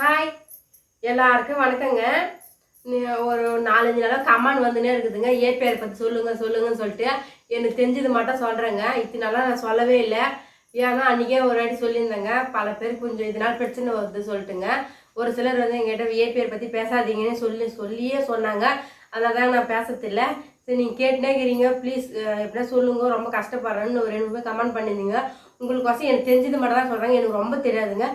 Hi எல்லாருக்கும் வணக்கங்க. ஒரு 4-5 நாளாக கமெண்ட் வந்துனே இருக்குதுங்க. ஏபிஆர் பற்றி சொல்லுங்கன்னு சொல்லிட்டு எனக்கு தெரிஞ்சது மட்டும் சொல்கிறேங்க. இத்தனை நாளாக நான் சொல்லவே இல்லை. ஏன்னா அன்றைக்கே ஒரு வாட்டி சொல்லியிருந்தேங்க. பல பேர் கொஞ்சம் இதனால் பிரச்சனை வருது சொல்லிட்டுங்க. ஒரு சிலர் வந்து எங்கிட்ட ஏபிஆர் பற்றி பேசாதீங்கன்னு சொல்லியே சொன்னாங்க. அதனால தான் நான் பேசுறதில்லை. சரி நீங்கள் கேட்டுனே இருக்கிறீங்க, ப்ளீஸ் எப்படியா சொல்லுங்க, ரொம்ப கஷ்டப்படுறேன்னு ஒரு 2 பேர் கமெண்ட் பண்ணியிருந்தீங்க. உங்களுக்கோசம் எனக்கு தெரிஞ்சது மட்டும் தான் சொல்கிறாங்க. எனக்கு ரொம்ப தெரியாதுங்க,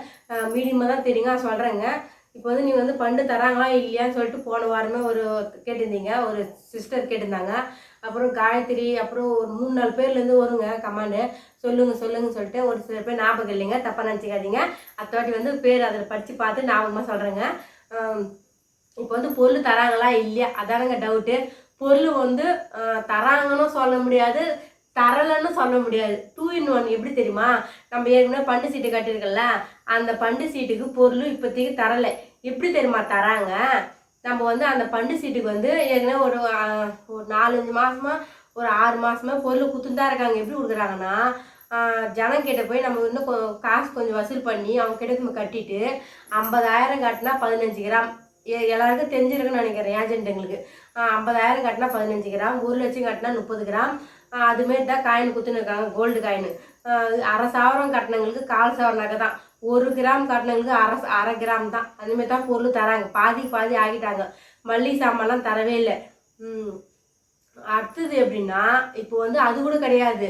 மீடியமாக தான் தெரியுங்க, நான் சொல்கிறேங்க. இப்போ வந்து நீங்கள் வந்து ஃபண்டு தராங்களா இல்லையான்னு சொல்லிட்டு போன வாரமே ஒரு கேட்டிருந்தீங்க, ஒரு சிஸ்டர் கேட்டிருந்தாங்க. அப்புறம் காயத்ரி, அப்புறம் ஒரு 3-4 பேர்லேருந்து வருங்க கமெண்டு. சொல்லுங்கன்னு சொல்லிட்டு ஒரு சில பேர் ஞாபகம் இல்லைங்க, தப்பாக நினச்சிக்காதீங்க. அடுத்த வாட்டி வந்து பேர் அதில் படித்து பார்த்து ஞாபகமாக சொல்கிறேங்க. இப்போ வந்து பொருள் தராங்களா இல்லையா அதானங்க டவுட்டு. பொருள் வந்து தராங்கன்னு சொல்ல முடியாது, தரலைன்னு சொல்ல முடியாது. 2 in 1 எப்படி தெரியுமா? நம்ம ஏற்கனவே பண்டு சீட்டு கட்டியிருக்கல, அந்த பண்டு சீட்டுக்கு பொருள் இப்போதைக்கு தரலை. எப்படி தெரியுமா தராங்க? நம்ம வந்து அந்த பண்டு சீட்டுக்கு வந்து ஏற்கனவே ஒரு 4-5 மாதமாக ஒரு 6 மாதமாக பொருள் கொடுத்துட்டு தான் இருக்காங்க. எப்படி கொடுக்குறாங்கன்னா, ஜனங்கிட்ட போய் நம்ம இன்னும் காசு கொஞ்சம் வசூல் பண்ணி அவங்க கிட்ட கட்டிட்டு 50,000 கட்டினா 15 கிராம். எல்லாருக்கும் தெரிஞ்சிருக்குன்னு நினைக்கிறேன் ஏஜென்ட்டுங்களுக்கு. 50,000 கட்டினா 15 கிராம், 1 லட்சம் கட்டினா 30 கிராம். அதுமாரி தான் காயின் குத்துன்னு இருக்காங்க, கோல்டு காயின். 1,000 கட்டினவங்களுக்கு 1/4 நகை தான், 1 கிராம் கட்டினவங்களுக்கு அரை கிராம் தான். அதுமாரி தான் பொருள் தராங்க. பாதி ஆகிட்டாங்க. மல்லிகை சாமான்லாம் தரவே இல்லை. அடுத்தது எப்படின்னா, இப்போ வந்து அது கூட கிடையாது.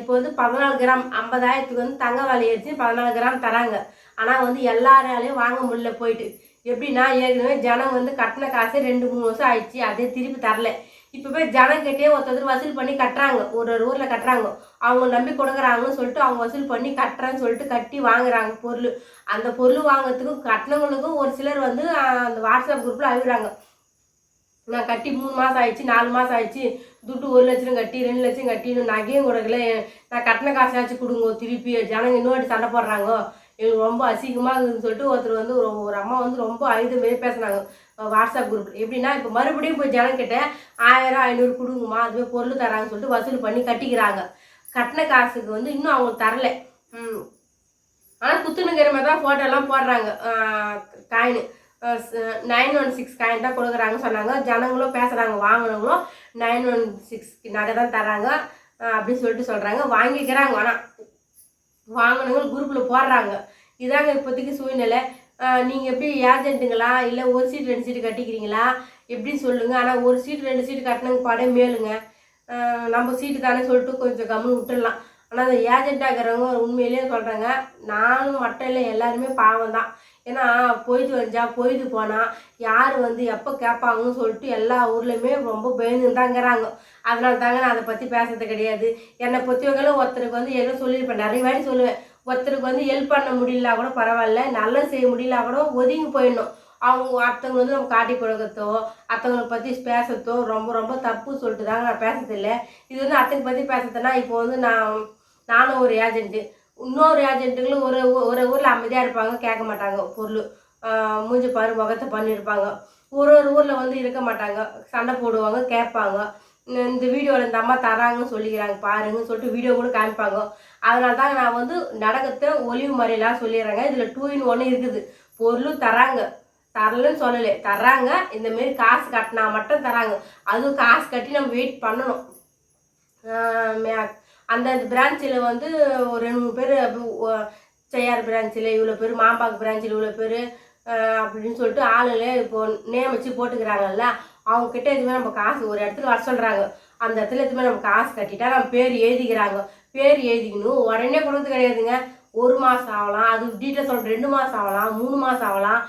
இப்போ வந்து 14 கிராம் 50,000த்துக்கு வந்து தங்க விலை ஏறிச்சு 14 கிராம் தராங்க. ஆனால் வந்து எல்லாராலையும் வாங்க முடியல போயிட்டு. எப்படின்னா, ஏற்கனவே ஜனம் வந்து கட்டின காசே 2-3 வருஷம் ஆயிடுச்சு, அதே திருப்பி தரல. இப்போ போய் ஜனங்கிட்டே ஒருத்தர் வசூல் பண்ணி கட்டுறாங்க, ஒரு ஊரில் கட்டுறாங்க. அவங்க நம்பி கொடுக்குறாங்கன்னு சொல்லிட்டு அவங்க வசூல் பண்ணி கட்டுறேன்னு சொல்லிட்டு கட்டி வாங்குறாங்க பொருள். அந்த பொருள் வாங்குறதுக்கும் கட்டினவங்களுக்கும் ஒரு சிலர் வந்து அந்த வாட்ஸ்அப் குரூப்பில் அழுகுறாங்க. நான் கட்டி 3 மாதம் ஆயிடுச்சு, 4 மாதம் ஆயிடுச்சு, துட்டு 1 லட்சம் கட்டி 2 லட்சம் கட்டின்னு நகையும் கொடுக்கல, நான் கட்டின காசாச்சும் கொடுங்க திருப்பி. ஜனங்க இன்னொரு சண்டை போடுறாங்க, எங்களுக்கு ரொம்ப அசிங்கமாக இருக்குதுன்னு சொல்லிட்டு ஒருத்தர் வந்து ஒரு அம்மா வந்து ரொம்ப அழுது மாரி பேசுனாங்க வாட்ஸ்அப் குரூப்பில். எப்படின்னா, இப்போ மறுபடியும் போய் ஜனங்கிட்ட 1000-500 கொடுங்கம்மா, அதுவே பொருள் தராங்கன்னு சொல்லிட்டு வசூல் பண்ணி கட்டிக்கிறாங்க. கட்டின காசுக்கு வந்து இன்னும் அவங்களுக்கு தரல. ஆனால் குத்துணுங்கிற மாதிரி தான் ஃபோட்டோலாம் போடுறாங்க. காயின் 916 காயின் தான் கொடுக்குறாங்கன்னு சொன்னாங்க. ஜனங்களும் பேசுகிறாங்க, வாங்கினவங்களும் 916 நகை தான் தராங்க அப்படின்னு சொல்லிட்டு சொல்கிறாங்க. வாங்கிக்கிறாங்க. ஆனால் வாங்கினவங்களும் குரூப்பில் போடுறாங்க. இதாங்க இப்போதைக்கு சூழ்நிலை. நீங்கள் எப்படி ஏஜென்ட்டுங்களா இல்லை ஒரு சீட் 2 சீட்டு கட்டிக்கிறீங்களா எப்படின்னு சொல்லுங்கள். ஆனால் ஒரு சீட் 2 சீட்டு கட்டினவங்க பாடே மேலுங்க. நம்ம சீட்டு தானே சொல்லிட்டு கொஞ்சம் கம்முன்னு விட்டுடலாம். ஆனால் அந்த ஏஜென்ட்டாக இருக்கிறவங்க உண்மையிலேயே சொல்கிறாங்க, நானும் மட்டும் இல்லை எல்லாருமே பாவம் தான். ஏன்னா பொய்து போனால் யார் வந்து எப்போ கேட்பாங்கன்னு சொல்லிட்டு எல்லா ஊர்லேயுமே ரொம்ப பயந்துதாங்கிறாங்க. அதனால தாங்க நான் அதை பற்றி பேசுறது கிடையாது. என்னை பொறுத்தவரைக்கும் ஒருத்தருக்கு வந்து எதுவும் சொல்லியிருப்பேன், நிறைய வாட்டி சொல்லுவேன். ஒருத்தருக்கு வந்து ஹெல்ப் பண்ண முடியல கூட பரவாயில்ல, நல்லது செய்ய முடியல கூட ஒதுங்கி போயிடணும். அவங்க அடுத்தவங்க வந்து நம்ம காட்டி கொடுக்கறதோ அடுத்தவங்களை பற்றி பேசுறதோ ரொம்ப ரொம்ப தப்பு சொல்லிட்டு தாங்க நான் பேசுறதில்லை. இது வந்து அடுத்தவங்க பற்றி பேசுறதுன்னா, இப்போ வந்து நானும் ஒரு ஏஜென்ட்டு, இன்னொரு ஏஜென்ட்டுகளும் ஒரு ஊரில் அமைதியாக இருப்பாங்க, கேட்க மாட்டாங்க பொருள். மூஞ்சி பாரு முகத்தை பண்ணியிருப்பாங்க. ஒரு ஊரில் வந்து இருக்க மாட்டாங்க, சண்டை போடுவாங்க, கேட்பாங்க. இந்த வீடியோவில் இந்த அம்மா தராங்கன்னு சொல்லிக்கிறாங்க பாருங்கன்னு சொல்லிட்டு வீடியோ கூட காமிப்பாங்க. அதனால தாங்க நான் வந்து நடக்கத்தை ஒளிவு மறையெல்லாம் சொல்லிடுறேங்க. இதில் 2 in 1 இருக்குது. பொருளும் தராங்க, தரலன்னு சொல்லலை, தராங்க. இந்தமாரி காசு கட்டினா மட்டும் தராங்க. அதுவும் காசு கட்டி நம்ம வெயிட் பண்ணணும். அந்த பிரான்ச்சில் வந்து ஒரு 2-3 பேர், செய்யார் பிரான்ச்சில் இவ்வளோ பேர், மாம்பாக்கு பிரான்ச்சில் இவ்வளோ பேர் அப்படின்னு சொல்லிட்டு ஆளுங்களே இப்போ நியமிச்சு போட்டுக்கிறாங்கல்ல. அவங்கக்கிட்ட எதுவுமே நம்ம காசு ஒரு இடத்துல வர சொல்கிறாங்க. அந்த இடத்துல எதுவுமே நம்ம காசு கட்டிட்டா நம்ம பேர் எழுதிக்கிறாங்க. பேர் எழுதிக்கணும் உடனே கொடுத்து கிடையாதுங்க. 1 மாதம் ஆகலாம், அது டீட்டெயில் சொல்கிறேன், 2 மாதம் ஆகலாம், 3 மாதம் ஆகலாம்.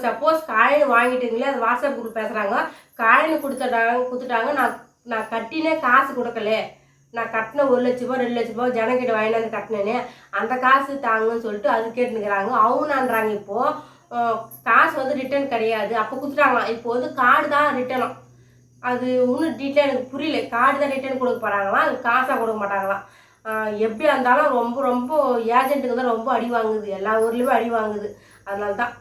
சப்போஸ் காயின் வாங்கிட்டீங்களே, அது வாட்ஸ்அப் குரூப் பேசுகிறாங்க, காயின் கொடுத்துட்டாங்க, நான் கட்டினே காசு கொடுக்கல, நான் கட்டின 1 லட்ச ரூபா 2 லட்ச ரூபா ஜனங்கிட்ட வாங்கினாந்து கட்டினேனே, அந்த காசு தாங்கன்னு சொல்லிட்டு அது கேட்டுனுக்கிறாங்க. அவங்க நான்றாங்க இப்போது காசு வந்து ரிட்டர்ன் கிடையாது. அப்போ கொடுத்துட்டாங்களாம். இப்போ வந்து கார்டு தான் ரிட்டனும். அது இன்னும் டீட்டெயில் எனக்கு புரியல. கார்டு தான் ரிட்டர்ன் கொடுக்க போகிறாங்களாம், அது காசாக கொடுக்க மாட்டாங்களாம். எப்படியா இருந்தாலும் ரொம்ப ரொம்ப ஏஜென்ட்டுக்கு தான் ரொம்ப அடி வாங்குது, எல்லா ஊர்லேயுமே அடி வாங்குது. அதனால தான்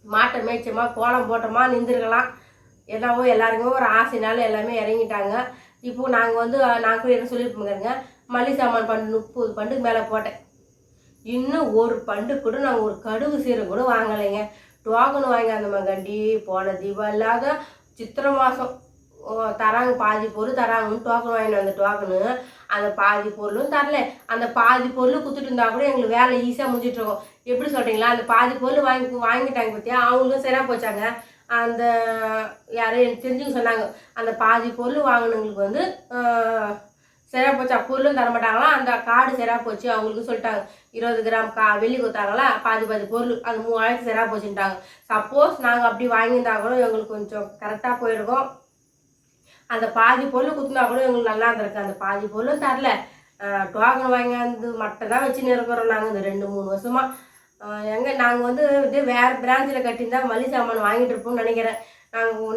மாட்டை மேய்ச்சோமா கோலம் போட்டோமா நின்றுருக்கலாம், என்னவோ எல்லாருக்குமே ஒரு ஆசைனால எல்லாமே இறங்கிட்டாங்க. இப்போது நாங்கள் வந்து நான் கூட என்ன சொல்லியிருப்போங்க, மல்லிகை சாமான் பண்டு 30 பண்டுக்கு மேலே போட்டேன். இன்னும் ஒரு பண்டு கூட நாங்கள் ஒரு கடுகு சீரகம் கூட வாங்கலைங்க. டோக்கன் வாங்கி அந்த மகண்டி போன தீபாவளியாக சித்திரை மாதம் தராங்க, பாதி பொருள் தராங்கன்னு டோக்கன் வாங்கிட்டு வந்த டோக்கனு அந்த பாதி பொருளும் தரல. அந்த பாதி பொருள் கொடுத்துட்டு இருந்தால் கூட எங்களுக்கு வேலை ஈஸியாக முடிஞ்சிட்டு இருக்கோம். எப்படி சொல்கிறீங்களா? அந்த பாதி பொருள் வாங்கிட்டாங்க பார்த்தியா, அவங்களும் சரியாக போச்சாங்க. அந்த யாரும் எனக்கு தெரிஞ்சுங்க சொன்னாங்க, அந்த பாதி பொருள் வாங்கினவங்களுக்கு வந்து சரியாக போச்சா, பொருளும் தர மாட்டாங்களா, அந்த கார்டு சரியாக போச்சு அவங்களுக்கு சொல்லிட்டாங்க. 20 கிராம் வெள்ளி கொடுத்தாங்களா, பாதி பொருள் அது 3000 சரியாக போச்சுட்டாங்க. சப்போஸ் நாங்கள் அப்படி வாங்கியிருந்தா கூட எங்களுக்கு கொஞ்சம் கரெக்டாக போயிருக்கோம். அந்த பாதி பொருள் கொடுத்துனா கூட எங்களுக்கு நல்லா இருந்திருக்கு. அந்த பாதி பொருளும் தரல. டோக்கன் வாங்கி மட்டும் தான் வச்சுன்னு இருக்கிறோம் நாங்கள் இந்த 2-3 வருஷமாக. நாங்கள் வந்து இதே வேறு பிரான்ச்சில் கட்டியிருந்தா மளிகை சாமான் வாங்கிட்டு இருப்போம்னு நினைக்கிறேன்.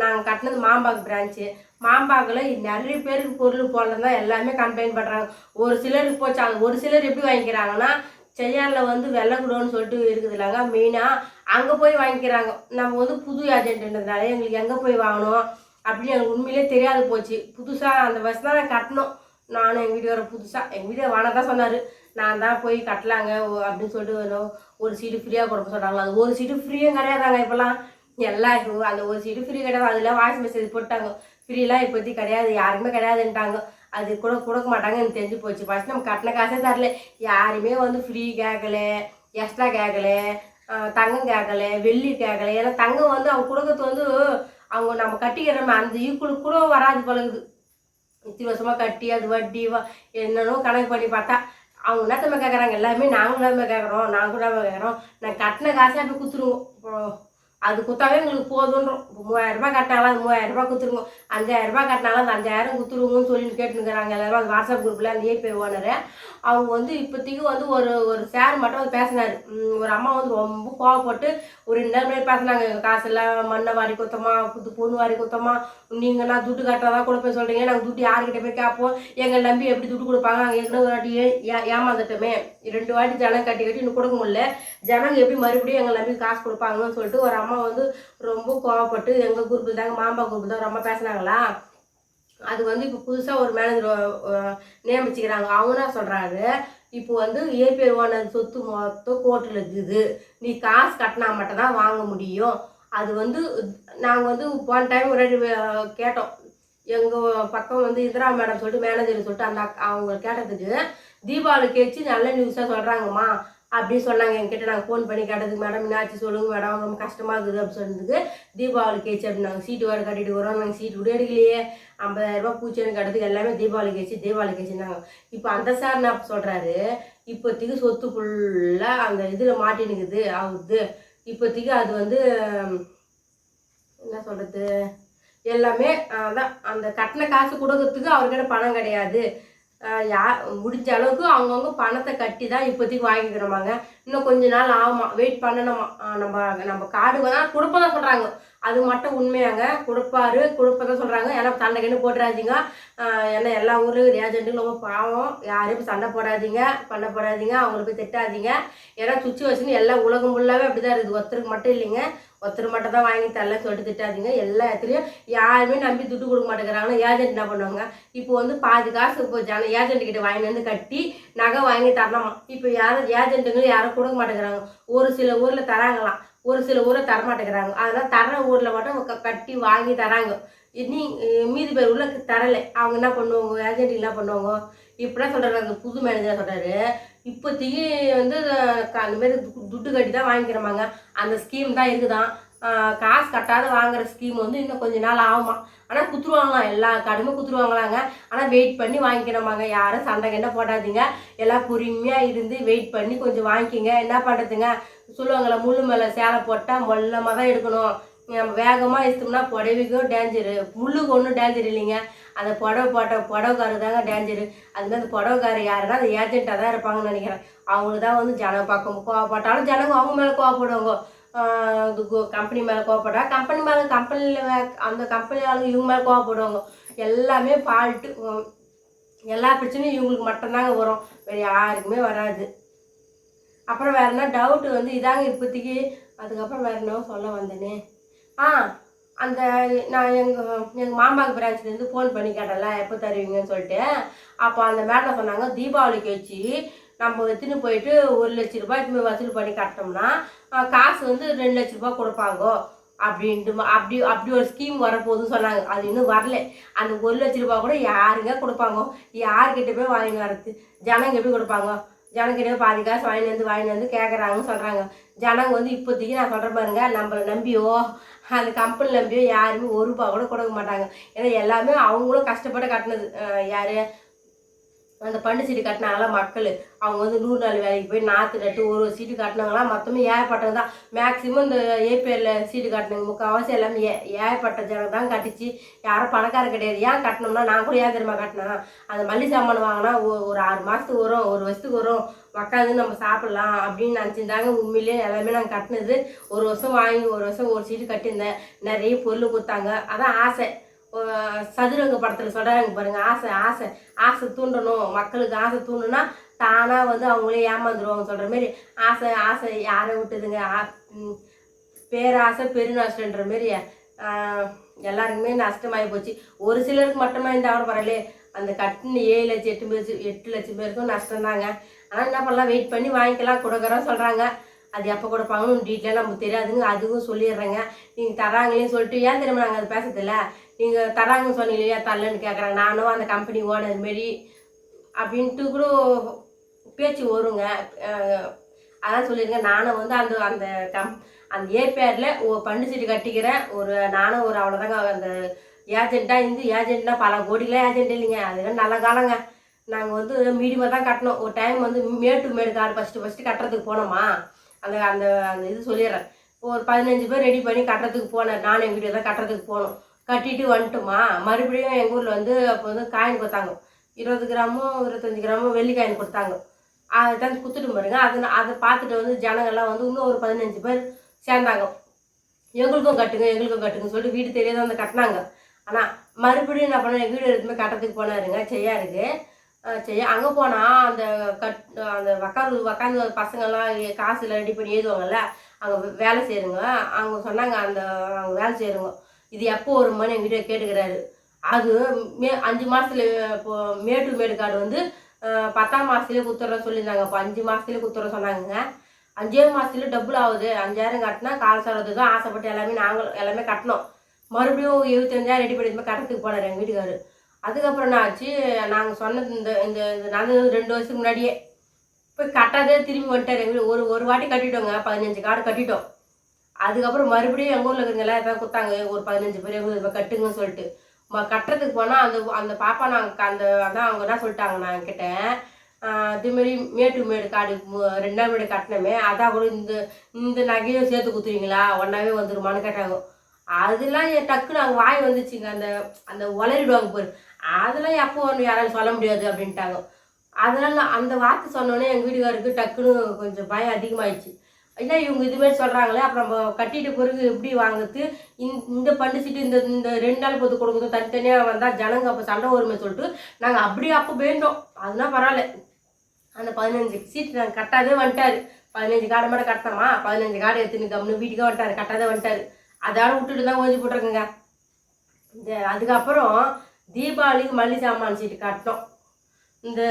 நாங்கள் கட்டினது மாம்பாக்கு பிரான்ச்சு. மாம்பாக்கில் நிறைய பேருக்கு பொருள் போடலாம் தான் எல்லாமே கம்ப்ளைண்ட் பண்ணுறாங்க. ஒரு சிலருக்கு போச்சாங்க. ஒரு சிலர் எப்படி வாங்கிக்கிறாங்கன்னா, செய்யாரில் வந்து வெள்ளைக்குடோன்னு சொல்லிட்டு இருக்குது இல்லைங்க, மெயினாக அங்கே போய் வாங்கிக்கிறாங்க. நம்ம வந்து புது ஏஜென்ட்ன்றதுனால எங்களுக்கு எங்கே போய் வாங்கணும் அப்படின்னு எனக்கு உண்மையிலே தெரியாது போச்சு. புதுசாக அந்த வருஷம் தான் நான் கட்டணும். நானும் எங்கள் வீட்டுக்கு வர புதுசாக எங்கள் வீட்டை வாங்க தான் சொன்னார். நான் தான் போய் கட்டலாங்க அப்படின்னு சொல்லிட்டு ஒரு சீட்டு ஃப்ரீயாக கொடுக்க சொல்கிறாங்களா. அது ஒரு சீட்டு ஃப்ரீயும் கிடையாதாங்க இப்போலாம். எல்லாம் அந்த ஒரு சீட்டு ஃப்ரீ கிடையாது. அதில் வாய்ஸ் மெசேஜ் போட்டாங்க. ஃப்ரீலாம் இப்போதைக்கு கிடையாது, யாருமே கிடையாதுன்ட்டாங்க. அது கூட கொடுக்க மாட்டாங்க எனக்கு தெரிஞ்சு போச்சு. ஃபஸ்ட் நம்ம கட்டின காசே தரல. யாருமே வந்து ஃப்ரீ கேட்கல, எக்ஸ்ட்ரா கேட்கல, தங்கம் கேட்கல, வெள்ளி கேட்கல. ஏன்னா தங்கம் வந்து அவங்க கொடுக்கறது வந்து அவங்க நம்ம கட்டிக்கிறோம் அந்த ஈக்குவலுக்கு கூட வராது பழகுது. இத்தனை வருஷமாக கட்டி அது வட்டி என்னென்னோ கணக்கு பண்ணி பார்த்தா அவங்க என்னத்தமே கேட்குறாங்க. எல்லாருமே நாங்களும் தான் கேட்குறோம், நாங்களும் தான் கேட்குறோம். நான் கட்டின காசே அப்படி கொடுத்துருவோம். அது கொடுத்தாவே எங்களுக்கு போதுன்றோம். இப்போ 3000 ரூபாய் கட்டினாலும் அது 3000 ரூபாய் கொடுத்துருங்க, 5000 ரூபாய் கட்டினாலும் அந்த 5000 கொடுத்துருவோங்கன்னு சொல்லிட்டு கேட்டுருக்குறாங்க எல்லாரும். அது வாட்ஸ்அப் குரூப்பில் அந்த ஏபி ஓனர் அவங்க வந்து இப்போதைக்கு வந்து ஒரு சார் மட்டும் வந்து பேசினார். ஒரு அம்மா வந்து ரொம்ப கோவப்பட்டு ஒரு 2 நாள் முன்னாடி பேசினாங்க. காசெல்லாம் மண்ணை வாரி குத்தமா, பொண்ணு வாரி குத்தமா, நீங்கள் நான் துட்டு கட்டுறதா கொடுப்பேன் சொல்கிறீங்க, நாங்கள் துட்டு யாருக்கிட்ட போய் கேட்போம், எங்களை நம்பி எப்படி துட்டு கொடுப்பாங்க, நாங்கள் ஏற்கனவே ஒரு வாட்டி ஏமாந்துட்டோமே, 2 வாட்டி ஜனம் கட்டி இன்னும் கொடுக்க முடியல, ஜனங்க எப்படி மறுபடியும் எங்களை நம்பி காசு கொடுப்பாங்கன்னு சொல்லிட்டு ஒரு அம்மா வந்து ரொம்ப கோவப்பட்டு எங்கள் குரூப்பு தாங்க, மாம்பா குரூப்பு தான் ரொம்ப பேசினாங்களா. அது வந்து இப்போ புதுசாக ஒரு மேனேஜர் நியமிச்சுக்கிறாங்க. அவங்க என்ன சொல்கிறாரு, இப்போ வந்து ஏபிஆர் ஓனர் சொத்து மொத்தம் கோர்ட்டில் இருக்குது, நீ காசு கட்டினா மட்டும் தான் வாங்க முடியும். அது வந்து நாங்கள் வந்து போன டைம் ஒரு கேட்டோம். எங்கள் பக்கம் வந்து இந்திரா மேடம் சொல்லிட்டு மேனேஜர் சொல்லிட்டு அந்த அவங்க கேட்டதுக்கு தீபாவளி கேச்சு நல்ல நியூஸாக சொல்கிறாங்கம்மா அப்படின்னு சொன்னாங்க. என்கிட்ட நாங்கள் ஃபோன் பண்ணி கேட்டதுக்கு, மேடம் என்னாச்சு சொல்லுங்கள் மேடம், ரொம்ப கஷ்டமாக இருக்குது அப்படின்னு சொன்னதுக்கு, தீபாவளி கேச்சு அப்படின்னாங்க. சீட்டு வேறு கட்டிட்டு வரோம், நாங்கள் சீட்டு கூட எடுக்கலையே, 50,000 ரூபாய் பூச்சேன்னு கட்டுறதுக்கு எல்லாமே தீபாவளி கேச்சுன்னாங்க. இப்போ அந்த சார் என்ன சொல்கிறாரு, இப்போதைக்கு சொத்து ஃபுல்லாக அந்த இதில் மாட்டினுக்குது ஆகுது. இப்போதைக்கு அது வந்து என்ன சொல்கிறது, எல்லாமே அதான் அந்த கட்டின காசு கொடுக்கறதுக்கு அவர்கிட்ட பணம் கிடையாது. முடிஞ்ச அளவுக்கு அவங்கவுங்க பணத்தை கட்டி தான் இப்போதைக்கு வாங்கிக்கிறோமாங்க. இன்னும் கொஞ்ச நாள் ஆகுமா, வெயிட் பண்ணணுமா. நம்ம கார்டு தான் கொடுப்பதான் சொல்கிறாங்க. அது மட்டும் உண்மையாங்க, கொடுப்பதான் சொல்கிறாங்க. ஏன்னா சண்டை கண்ணு போட்டுறாதீங்க. ஏன்னா எல்லா ஊர்லேயும் ஏஜென்ட்டுகளும் ரொம்ப பாவம், யாரையும் சண்டை போடாதீங்க, பண்ண போடாதீங்க, அவங்கள போய் திட்டாதீங்க. ஏன்னா சுச்சுவேஷன் எல்லா உலகம் ஃபுல்லாகவே அப்படி தான் இருக்குது. ஒருத்தருக்கு மட்டும் இல்லைங்க, ஒருத்தர் மட்டும் தான் வாங்கி தரலன்னு சொல்லிட்டு திட்டாதீங்க. எல்லா இடத்துலையும் யாருமே நம்பி துட்டு கொடுக்க மாட்டேங்கிறாங்கன்னா ஏஜென்ட் என்ன பண்ணுவாங்க, இப்போ வந்து பாதி காசு இப்போ ஏஜென்ட்டுக்கிட்ட வாங்கி வந்து கட்டி நகை வாங்கி தரலாமா. இப்போ யாரும் ஏஜென்ட்டுங்களும் யாரும் கொடுக்க மாட்டேங்கிறாங்க. ஒரு சில ஊரில் தராங்களாம், ஒரு சில ஊரில் தரமாட்டேங்கிறாங்க. அதனால் தர ஊரில் மட்டும் கட்டி வாங்கி தராங்க. மீதி பேர் உள்ள தரலை. அவங்க என்ன பண்ணுவாங்க, ஏஜென்ட் என்ன பண்ணுவாங்க, இப்படிலாம் சொல்கிறாங்க. புது மேனேஜர் சொல்கிறாரு, இப்போதைக்கு வந்து அந்த மாதிரி துட்டு கட்டி தான் வாங்கிக்கிறோமாங்க. அந்த ஸ்கீம் தான் இருக்குதான். காசு கட்டாத வாங்குற ஸ்கீம் வந்து இன்னும் கொஞ்ச நாள் ஆகுமா. ஆனால் குத்துருவாங்களாம், எல்லா கடுமை குத்துருவாங்களாங்க. ஆனால் வெயிட் பண்ணி வாங்கிக்கிறோமாங்க. யாரும் சண்டை கண்டை போடாதீங்க, எல்லாம் பொறுமையாக இருந்து வெயிட் பண்ணி கொஞ்சம் வாங்கிக்கிங்க. என்ன பண்ணுறதுங்க, சொல்லுவாங்களே முள்ளு மேலே சேலை போட்டால் மொல்லமாக தான் எடுக்கணும். நம்ம வேகமாக எடுத்தோம்னா புடவைக்கும் டேஞ்சரு, முள்ளுக்கு ஒன்றும் டேஞ்சர் இல்லைங்க. அந்த புடவைக்காரு தாங்க டேஞ்சரு. அதுமாதிரி அந்த புடவைக்காரு யாருன்னா அந்த ஏஜென்ட்டாக தான் இருப்பாங்கன்னு நினைக்கிறேன். அவங்களுக்கு தான் வந்து ஜனம் பார்க்க கோவப்பட்டாலும் ஜனங்க அவங்க மேலே கோவப்படுவாங்க. கம்பெனி மேலே கோவப்படுறா, கம்பெனியில் அந்த கம்பெனி ஆளுங்க இவங்க மேலே கோவப்படுவாங்க. எல்லாமே ஃபால்ட்டு, எல்லா பிரச்சனையும் இவங்களுக்கு மட்டும்தாங்க வரும், வேறு யாருக்குமே வராது. அப்புறம் வேறு என்ன டவுட்டு வந்து இதாங்க இப்போதைக்கு. அதுக்கப்புறம் வேறு என்ன சொல்ல வந்தேனே, அந்த நான் எங்கள் மாமாக்கு பிரான்ச்லேருந்து ஃபோன் பண்ணி கேட்டல எப்போ தருவீங்கன்னு சொல்லிட்டு. அப்போ அந்த மேடம் சொன்னாங்க, தீபாவளிக்கு வச்சு நம்ம எடுத்துன்னு போயிட்டு 1,00,000 வசூல் பண்ணி கட்டினோம்னா காசு வந்து 2,00,000 கொடுப்பாங்க அப்படின்ட்டு அப்படி அப்படி ஒரு ஸ்கீம் வரப்போகுதுன்னு சொன்னாங்க. அது இன்னும் வரல. அந்த 1,00,000 கூட யாருங்க கொடுப்பாங்க? யார்கிட்ட போய் வாங்கின்னு வரது? ஜனங்க எப்படி கொடுப்பாங்க? ஜனங்கிட்ட பாதி காசு வாங்கிட்டு வந்து கேட்குறாங்கன்னு சொல்கிறாங்க. ஜனங்க வந்து இப்போதைக்கு நான் சொல்கிற பாருங்க, நம்மளை நம்பியோ அந்த கம்பெனி நம்பியோ யாருமே ₹1 கூட கொடுக்க மாட்டாங்க. ஏன்னா எல்லாமே அவங்களும் கஷ்டப்பட்டு கட்டினது. யார் அந்த பண்டு சீட்டு கட்டினாங்களா மக்கள், அவங்க வந்து 100 நாள் வேலைக்கு போய் நாற்று நட்டு ஒரு சீட்டு கட்டினாங்களாம். மொத்தமே ஏகப்பட்டது தான். மேக்ஸிமம் இந்த ஏபிஎல்ல சீட்டு கட்டினாங்க முக்கால்வாசி எல்லாமே ஏகப்பட்ட ஜனம் தான் கட்டிச்சு. யாரும் பணக்கார கிடையாது. ஏன் கட்டினோம்னா நான் கூட ஏன் தெரியுமா கட்டினேன், அந்த மல்லிகை சாமான் வாங்கினா ஒரு 6 மாதத்துக்கு வரும், ஒரு வருஷத்துக்கு வரும், உக்காந்து நம்ம சாப்பிட்லாம் அப்படின்னு நினச்சிருந்தாங்க. உண்மையிலே எல்லாமே நாங்கள் கட்டினது 1 வருஷம் வாங்கி 1 வருஷம் ஒரு சீட்டு கட்டியிருந்தேன். நிறைய பொருள் கொடுத்தாங்க. அதான் ஆசை. சதுரங்க படத்தில் சொல்கிறாங்க பாருங்கள், ஆசை ஆசை ஆசை தூண்டணும், மக்களுக்கு ஆசை தூண்டுனா தானாக வந்து அவங்களே ஏமாந்துருவாங்க சொல்கிற மாரி ஆசை ஆசை யாரை விட்டுதுங்க. பேராசை பெருநஷ்டன்ற மாரி எல்லாருக்குமே நஷ்டமாகி போச்சு. ஒரு சிலருக்கு மட்டுமே இந்த அவரை பரவாயில்ல, அந்த கட்டின 7 லட்சம் 8 லட்சம் பேருக்கும் நஷ்டம்தாங்க. ஆனால் என்ன பண்ணலாம், வெயிட் பண்ணி வாங்கிக்கலாம் கொடுக்குறோம் சொல்கிறாங்க. அது எப்போ கொடுப்பாங்கன்னு டீட்டெயிலாக நமக்கு தெரியாதுங்க. அதுவும் சொல்லிடுறேங்க. நீங்கள் தராங்களேன்னு சொல்லிட்டு ஏன் தெரியுமா நாங்கள் அது பேசுறதில்ல, நீங்கள் தராங்கன்னு சொன்னீங்க இல்லையா தரலன்னு கேட்குறாங்க. நானும் அந்த கம்பெனி ஓனர் மாரி அப்படின்ட்டு கூட பேச்சு வருங்க. அதான் சொல்லிடுங்க. நானும் வந்து அந்த அந்த அந்த ஏர்பேரில் பண்டு சீட்டு கட்டிக்கிறேன். நானும் அவ்வளோதாங்க. அந்த ஏஜெண்ட்டாக இருந்து ஏஜென்ட்னா பல கோடிக்கெலாம் ஏஜென்ட் இல்லைங்க. அதெல்லாம் நல்ல காலங்க. நாங்கள் வந்து மீடியமாக தான் கட்டணும். ஒரு டைம் வந்து மேடு கார்டு ஃபஸ்ட்டு கட்டுறதுக்கு போனோமா, அந்த அந்த அந்த இது சொல்லிடுறேன். ஒரு 15 பேர் ரெடி பண்ணி கட்டுறதுக்கு போனேன். நானும் எங்கள் வீட்டில் தான் கட்டுறதுக்கு போனோம். கட்டிட்டு வந்துட்டோமா, மறுபடியும் எங்கள் ஊரில் வந்து அப்போ வந்து காயின் கொடுத்தாங்க. 20 கிராமோ 25 கிராமோ வெள்ளி காயின் கொடுத்தாங்க. அதை தான் குத்துட்டு பாருங்க. அதை பார்த்துட்டு வந்து ஜனங்கள்லாம் வந்து இன்னும் ஒரு 15 பேர் சேர்ந்தாங்க. எங்களுக்கும் கட்டுங்கன்னு சொல்லிட்டு வீடு தெரியாத வந்து கட்டினாங்க. ஆனால் மறுபடியும் என்ன பண்ண, எங்கள் வீடு எதுவுமே கட்டுறதுக்கு போனாருங்க செய்யாருக்கு. அங்கே போனால் அந்த உக்காந்து பசங்கள்லாம் காசுல ரெடி பண்ணி எழுதுவாங்கல்ல, அங்கே வேலை செய்யுங்க. அவங்க சொன்னாங்க அவங்க வேலை செய்யுங்க. இது எப்போ ஒரு மணி எங்கள் வீட்டை கேட்டுக்கிறாரு. அது 5 மாதத்துல இப்போ மேடு கார்டு வந்து 10ஆம் மாதத்துலேயே குத்துறோம் சொல்லியிருந்தாங்க. இப்போ 5 மாதத்துலேயே குத்துறோம் சொன்னாங்க. 5 மாதத்துலேயே டபுள் ஆகுது. 5000 கட்டினா கால் சாரது தான் ஆசைப்பட்டு எல்லாமே கட்டினோம். மறுபடியும் 75,000 ரெடி பண்ணி கட்டுறதுக்கு போனார் எங்கள் வீட்டுக்காரு. அதுக்கப்புறம் என்ன ஆச்சு, நாங்கள் சொன்னது இந்த நடந்தது 2 வருஷத்துக்கு முன்னாடியே போய் கட்டாதே திரும்பி வந்துட்டார் எங்கள் வீடு. ஒரு வாட்டி கட்டிட்டோங்க, 15 கார்டு கட்டிட்டோம். அதுக்கப்புறம் மறுபடியும் எங்கள் ஊரில் இருக்கிறவங்களாம் எதாவது கொடுத்தாங்க, ஒரு 15 பேர் எங்கள் ஊரில் கட்டுங்கன்னு சொல்லிட்டு கட்டுறதுக்கு போனால் அந்த பாப்பா நாங்கள் அதான் அவங்க என்ன சொல்லிட்டாங்க நான் என்கிட்ட, இதுமாரி மேடு கார்டு 2ஆம் வீடு கட்டினமே அதான் கூட இந்த நகையும் சேர்த்து குத்துறீங்களா, ஒன்றாவே வந்துருமான்னு கேட்டாங்க. அதெல்லாம் டக்குன்னு அவங்க வாய் வந்துச்சுங்க. அந்த உளறிடுவாங்க போரு, அதெல்லாம் எப்போ ஒன்று யாராலும் சொல்ல முடியாது அப்படின்ட்டாங்க. அதனால அந்த வார்த்தை சொன்னோடனே எங்கள் வீட்டுக்காருக்கு டக்குன்னு கொஞ்சம் பயம் அதிகமாகிடுச்சு. இல்லை இவங்க இதுமாரி சொல்கிறாங்களே, அப்புறம் நம்ம கட்டிட்டு பிறகு எப்படி வாங்குறது, இந்த பண்டு சீட்டு இந்த 2 நாள் பொறுத்து கொடுக்குறது தனித்தனியாக வந்தால் ஜனங்க அப்போ சண்டை வருமே சொல்லிட்டு நாங்கள் அப்படியே அப்போ போயிருந்தோம். அதெல்லாம் பரவாயில்ல. அந்த 15 சீட்டு நாங்கள் கட்டாதே வந்துட்டார். 15 கார்டு மட்டும் கட்டினோமா, 15 கார்டு எடுத்துன்னு கம்னு வீட்டுக்கே வந்துட்டார், கட்டாதே வந்துட்டார். அதோட விட்டுட்டு தான் ஓஞ்சி போட்டிருக்குங்க. அதுக்கப்புறம் தீபாவளிக்கு மல்லிகை சாமான் சீட்டு கட்டினோம். இந்த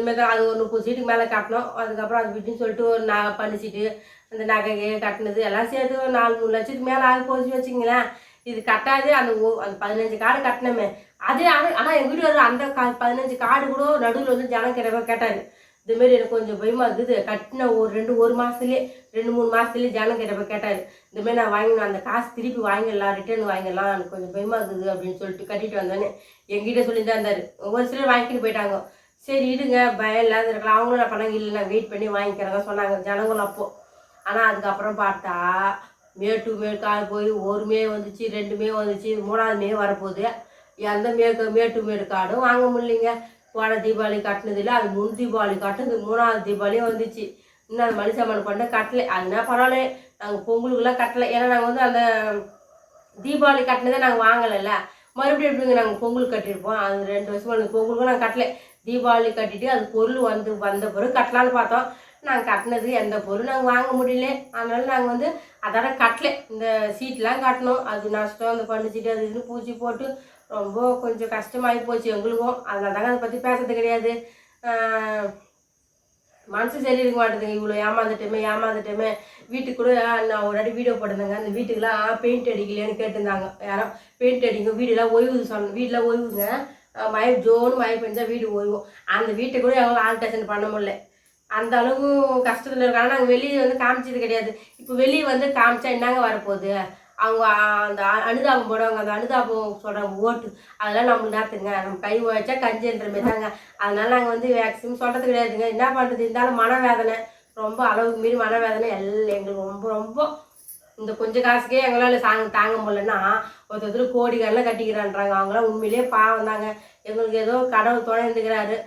மாதிரி தான். அது ஒரு 30 சீட்டுக்கு மேலே கட்டினோம். அதுக்கப்புறம் அது விட்டுன்னு சொல்லிட்டு ஒரு பண்டு சீட்டு அந்த நகை கட்டினது எல்லாம் சேர்த்து ஒரு 4-3 லட்சத்துக்கு மேலே ஆகி போச்சு வச்சுங்களேன். இது கட்டாது. அந்த 15 கார்டு கட்டினோமே அதே. ஆனால் எங்கள் வீட்டு அந்த 15 கார்டு கூட நடுவில் வந்து ஜனம் கேட்டார், இதுமாரி எனக்கு கொஞ்சம் பயமாக இருக்குது, கட்டின ஒரு மாதத்துலேயே 2-3 மாதத்துலேயே ஜனம் கேட்டார், இந்தமாரி நான் வாங்கினேன், அந்த காசு திருப்பி வாங்கிடலாம், ரிட்டர்ன் வாங்கிடலாம், எனக்கு கொஞ்சம் பயமாக இருக்குது அப்படின்னு சொல்லிட்டு கட்டிட்டு வந்தோன்னே எங்கிட்ட சொல்லி தான் இருந்தார். ஒரு சிலர் வாங்கிட்டு போயிட்டாங்க. சரி இருங்க, பயம் இல்லாத இருக்கலாம். அவங்களும் நான் பண்ணாங்க, இல்லை நான் வெயிட் பண்ணி வாங்கிக்கிறாங்க சொன்னாங்க ஜனங்களும் அப்போது. ஆனால் அதுக்கப்புறம் பார்த்தா மேடு கால் போய் 1 மே வந்துச்சு, 2 மே வந்துச்சு, 3ஆவது மே வரப்போகுது. எந்த மேடு கார்டும் வாங்க முடியலைங்க. போன தீபாவளி கட்டினது இல்லை, அது முன் தீபாவளி கட்டினது, 3ஆவது தீபாவளியும் வந்துச்சு. இன்னும் அந்த மளிகை சாமான் பண்ண கட்டலை. அதுனா பரவாயில்ல, நாங்கள் பொங்கலுக்குலாம் கட்டலை. ஏன்னா நாங்கள் வந்து அந்த தீபாவளி கட்டினதே நாங்கள் வாங்கலைல்ல. மறுபடியும் எப்படிங்க நாங்கள் பொங்கலுக்கு கட்டியிருப்போம். அது 2 வருஷமாக அந்த பொங்கலுக்கும் நாங்கள் கட்டலை. தீபாவளி கட்டிட்டு அது பொருள் வந்த பிறகு கட்டலான்னு பார்த்தோம். நாங்கள் கட்டினது எந்த பொருள் நாங்கள் வாங்க முடியல. அதனால நாங்கள் வந்து அதோட கட்டலை. இந்த சீட்லாம் கட்டணும், அது நஷ்டம். அந்த பண்ணு சீட்டு அது இதுன்னு பூச்சி போட்டு ரொம்ப கொஞ்சம் கஷ்டமாகி போச்சு எங்களுக்கும். அதனால தாங்க அதை பற்றி பேசுறது கிடையாது. மனசு சரி இருக்க மாட்டேதுங்க. இவ்வளோ ஏமாந்துட்டோமே வீட்டுக்கு கூட நான் ஒரு வாட்டி வீடியோ போட்டிருந்தேங்க. அந்த வீட்டுக்கெல்லாம் பெயிண்ட் அடிக்கலையான்னு கேட்டிருந்தாங்க யாரும். பெயிண்ட் அடிங்க வீடெல்லாம் ஓய்வுது சொன்னேன். வீடெலாம் ஓய்வுங்க. மழை ஜோன்னு மழை பெஞ்சா வீடு ஓய்வும். அந்த வீட்டை கூட எங்களால் ஆல்ட்ரேஷன் பண்ண முடியல. அந்த அளவு கஷ்டத்தில் இருக்காங்க. நாங்கள் வெளியே வந்து காமிச்சது கிடையாது. இப்போ வெளியே வந்து காமிச்சா என்னங்க வரப்போகுது? அவங்க அந்த அனுதாபம் போடுவாங்க. அந்த அனுதாபம் சொல்கிறாங்க ஓட்டு, அதெல்லாம் நம்மளுக்கு நேரத்துங்க நம்ம கை உழைச்சா கஞ்சின்ற மாரி தாங்க. அதனால நாங்கள் வந்து மேக்ஸிமம் சொல்கிறது கிடையாதுங்க. என்ன பண்ணுறது, இருந்தாலும் மனவேதனை ரொம்ப அளவுக்கு மீறி மனவேதனை எங்களுக்கு ரொம்ப ரொம்ப இந்த கொஞ்சம் காசுக்கே எங்களால் தாங்க முடியலன்னா ஒருத்தர் கோடிக்கெல்லாம் கட்டிக்கிறான்றாங்க. அவங்களாம் உண்மையிலேயே பாவம் தாங்க. எங்களுக்கு ஏதோ கடவுள் துணை இருந்துக்கிறாரு.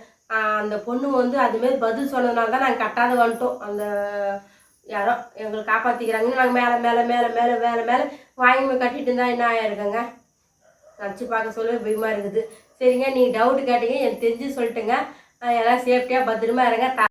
அந்த பொண்ணு வந்து அதுமாரி பதில் சொன்னதுனால தான் நாங்கள் கட்டாத வந்துட்டோம். அந்த யாரோ எங்களை காப்பாற்றிக்கிறாங்கன்னு நாங்கள் மேலே மேலே மேலே மேலே மேலே மேலே வாங்கி கட்டிட்டு இருந்தால் என்ன ஆயிருக்குங்க. நினச்சி பார்க்க சொல்ல பயமாக இருக்குது. சரிங்க, நீங்கள் டவுட்டு கேட்டீங்க, எனக்கு தெரிஞ்சு சொல்லிட்டுங்க. எல்லாம் சேஃப்டியாக பத்திரமா இருங்க.